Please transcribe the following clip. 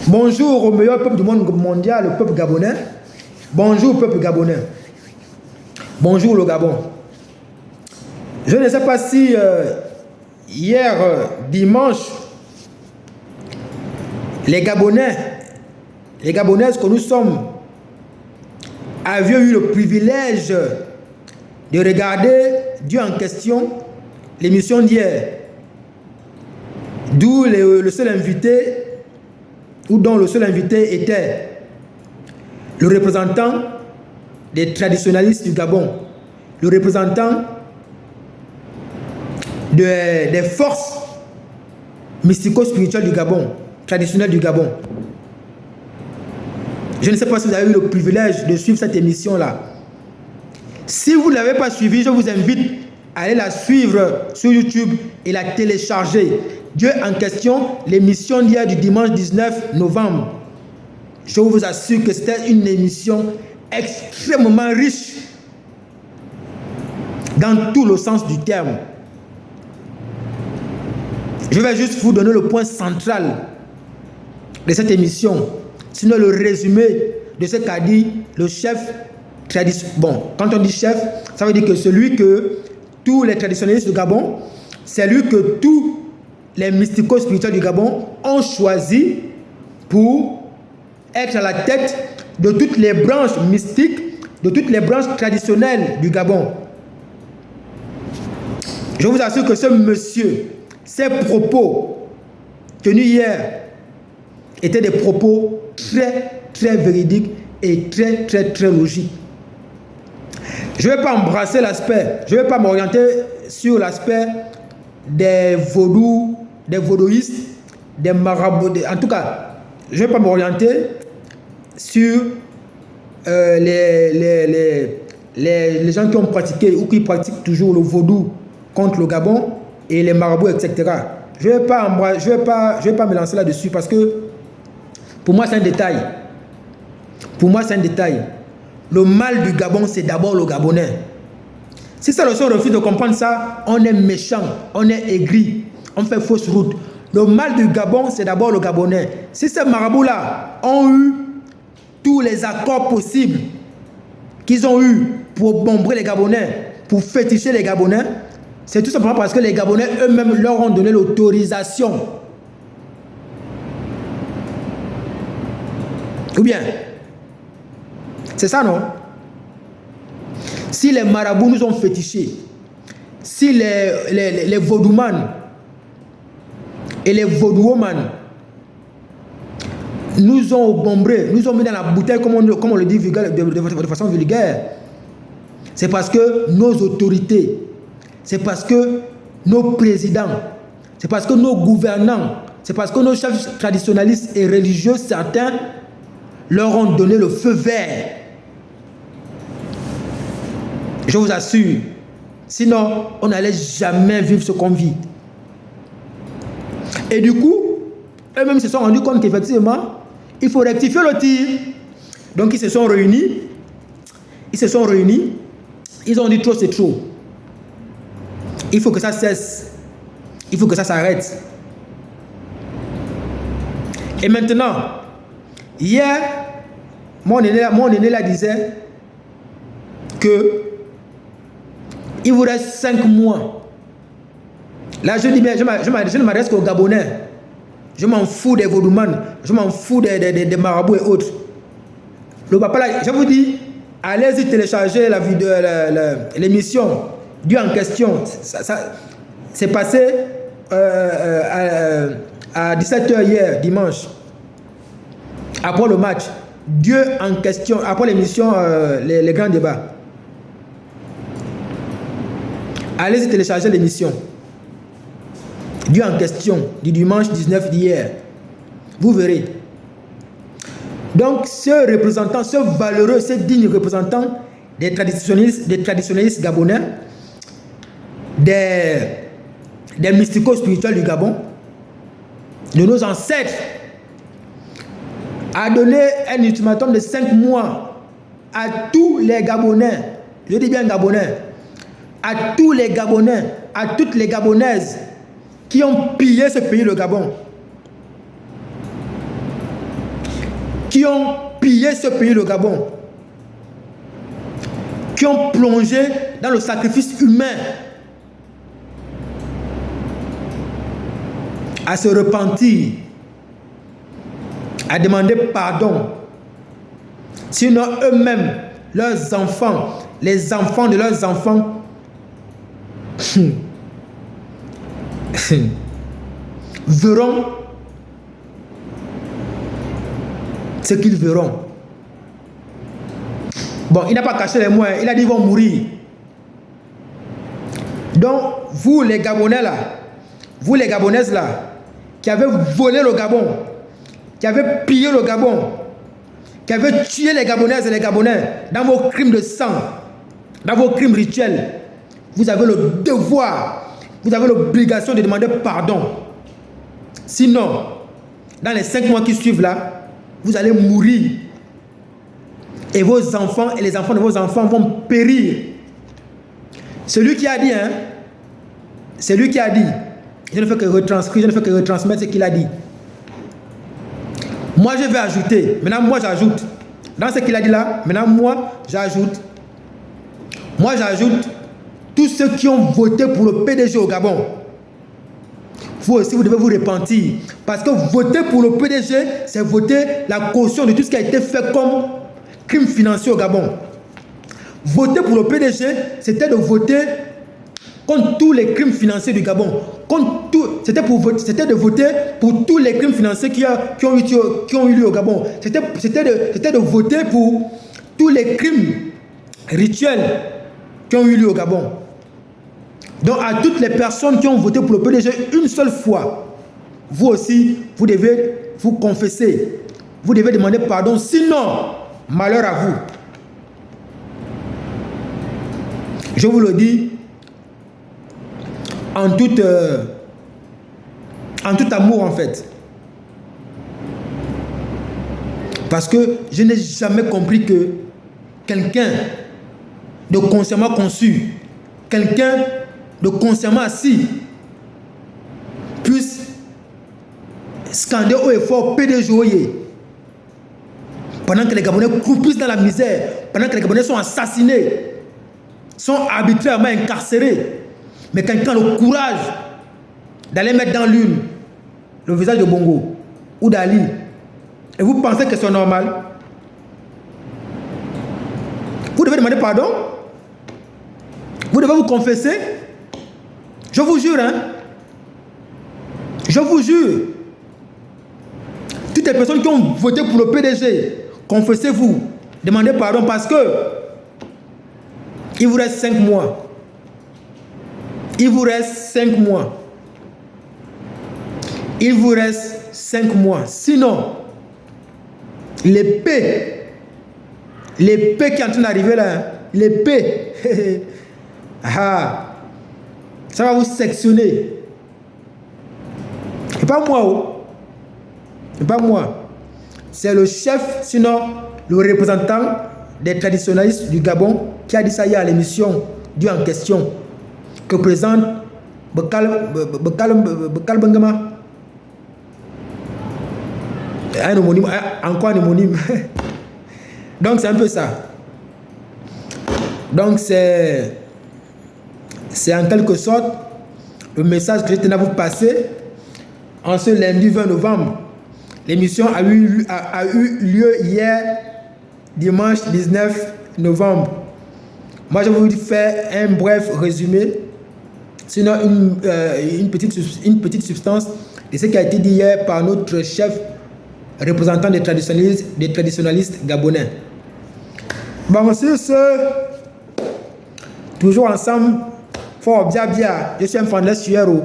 Bonjour au meilleur peuple du monde mondial, le peuple gabonais. Bonjour peuple gabonais. Bonjour le Gabon. Je ne sais pas si hier dimanche, les Gabonais, les Gabonaises que nous sommes, avions eu le privilège de regarder Dieu en question, l'émission d'hier, d'où le seul invité, ou dont le seul invité était le représentant des traditionnalistes du Gabon, le représentant des forces mystico-spirituelles du Gabon, traditionnelles du Gabon. Je ne sais pas si vous avez eu le privilège de suivre cette émission-là. Si vous ne l'avez pas suivie, je vous invite à aller la suivre sur YouTube et la télécharger. Dieu en question, l'émission d'hier du dimanche 19 novembre. Je vous assure que c'était une émission extrêmement riche dans tout le sens du terme. Je vais juste vous donner le point central de cette émission, sinon le résumé de ce qu'a dit le chef traditionnel. Bon, quand on dit chef, ça veut dire que celui que tous les traditionnalistes du Gabon, c'est lui que tous les mystico-spirituels du Gabon ont choisi pour être à la tête de toutes les branches mystiques, de toutes les branches traditionnelles du Gabon. Je vous assure que ce monsieur, ses propos tenus hier étaient des propos très véridiques et très logiques. Je ne vais pas embrasser l'aspect, je ne vais pas m'orienter sur l'aspect des vaudous, des vaudouistes, des marabouts. En tout cas, je ne vais pas m'orienter sur les gens qui ont pratiqué ou qui pratiquent toujours le vaudou contre le Gabon et les marabouts, etc. Je ne vais pas me lancer là-dessus parce que pour moi, c'est un détail. Pour moi, c'est un détail. Le mal du Gabon, c'est d'abord le Gabonais. Si ça, le seul refuse de comprendre ça, on est méchant, on est aigri, on fait fausse route. Le mal du Gabon, c'est d'abord le Gabonais. Si ces marabouts-là ont eu tous les accords possibles qu'ils ont eu pour bomber les Gabonais, pour féticher les Gabonais, c'est tout simplement parce que les Gabonais eux-mêmes leur ont donné l'autorisation. Ou bien, c'est ça, non? Si les marabouts nous ont fétichés, si les vaudoumanes et les vaudouomanes nous ont bombré, nous ont mis dans la bouteille, comme on le dit de façon vulgaire, c'est parce que nos autorités, c'est parce que nos présidents, c'est parce que nos gouvernants, c'est parce que nos chefs traditionnalistes et religieux, certains, leur ont donné le feu vert. Je vous assure, sinon on n'allait jamais vivre ce qu'on vit. Et du coup, eux-mêmes se sont rendus compte qu'effectivement, il faut rectifier le tir. Donc ils se sont réunis. Ils ont dit trop c'est trop. Il faut que ça cesse. Il faut que ça s'arrête. Et maintenant, hier, mon aîné là disait que il vous reste 5 mois. Là, je dis bien, je ne m'adresse qu'aux Gabonais. Je m'en fous des vaudoumanes, je m'en fous des marabouts et autres. Le papa là, je vous dis, allez-y télécharger la vidéo, l'émission Dieu en question. Ça c'est passé à 17h hier, dimanche. Après le match, Dieu en question, après l'émission les grands débats. Allez-y télécharger l'émission Dieu en question du dimanche 19 d'hier. Vous verrez. Donc ce représentant, ce valeureux, ce digne représentant des traditionnalistes gabonais, des mystico-spirituels du Gabon, de nos ancêtres, a donné un ultimatum de 5 mois à tous les Gabonais, je dis bien Gabonais, à tous les Gabonais, à toutes les Gabonaises qui ont pillé ce pays, le Gabon. qui ont pillé ce pays, le Gabon, qui ont plongé dans le sacrifice humain, à se repentir, à demander pardon. Sinon, eux-mêmes, leurs enfants, les enfants de leurs enfants, verront ce qu'ils verront. Bon, il n'a pas caché les mots, il a dit qu'ils vont mourir. Donc, vous les Gabonais là, vous les Gabonaises là, qui avez volé le Gabon, qui avez pillé le Gabon, qui avez tué les Gabonaises et les Gabonais dans vos crimes de sang, dans vos crimes rituels, vous avez le devoir, vous avez l'obligation de demander pardon. Sinon, dans les 5 mois qui suivent là, vous allez mourir. Et vos enfants et les enfants de vos enfants vont périr. Celui qui a dit, hein, c'est lui qui a dit. Je ne fais que retranscrire, je ne fais que retransmettre ce qu'il a dit. Moi, je vais ajouter. Maintenant, moi, j'ajoute. Dans ce qu'il a dit là, maintenant, moi, j'ajoute. Moi, j'ajoute tous ceux qui ont voté pour le PDG au Gabon. Vous aussi, vous devez vous repentir. Parce que voter pour le PDG, c'est voter la caution de tout ce qui a été fait comme crime financier au Gabon. Voter pour le PDG, c'était de voter contre tous les crimes financiers du Gabon. C'était de voter pour tous les crimes financiers qui ont eu lieu au Gabon. C'était de voter pour tous les crimes rituels qui ont eu lieu au Gabon. Donc à toutes les personnes qui ont voté pour le PDG une seule fois, vous aussi, vous devez vous confesser. Vous devez demander pardon, sinon, malheur à vous. Je vous le dis en tout amour en fait. Parce que je n'ai jamais compris que quelqu'un de consciemment conçu, quelqu'un de consciemment assis puisse scander haut et fort PDG pendant que les Gabonais croupissent dans la misère, pendant que les Gabonais sont assassinés, sont arbitrairement incarcérés. Mais quelqu'un a le courage d'aller mettre dans l'une le visage de Bongo ou d'Ali, et vous pensez que c'est normal? Vous devez demander pardon. Vous devez vous confesser. Je vous jure, hein. Je vous jure. Toutes les personnes qui ont voté pour le PDG, confessez-vous. Demandez pardon parce que il vous reste 5 mois. Il vous reste 5 mois. Il vous reste 5 mois. Sinon, l'épée qui est en train d'arriver là, l'épée, ça va vous sectionner. C'est pas moi, oh. C'est pas moi. C'est le chef, sinon le représentant des traditionnalistes du Gabon qui a dit ça hier à l'émission due en question, que présente Bekal Bengama. Un homonyme, encore un homonyme. Donc c'est un peu ça. Donc c'est en quelque sorte le message que je tenais à vous passer en ce lundi 20 novembre. L'émission a eu lieu hier, dimanche 19 novembre. Moi, je vais vous faire un bref résumé, sinon une petite substance de ce qui a été dit hier par notre chef représentant des traditionnalistes gabonais. Bon, sur ce, toujours ensemble, fort bien, je suis un fan de Suero.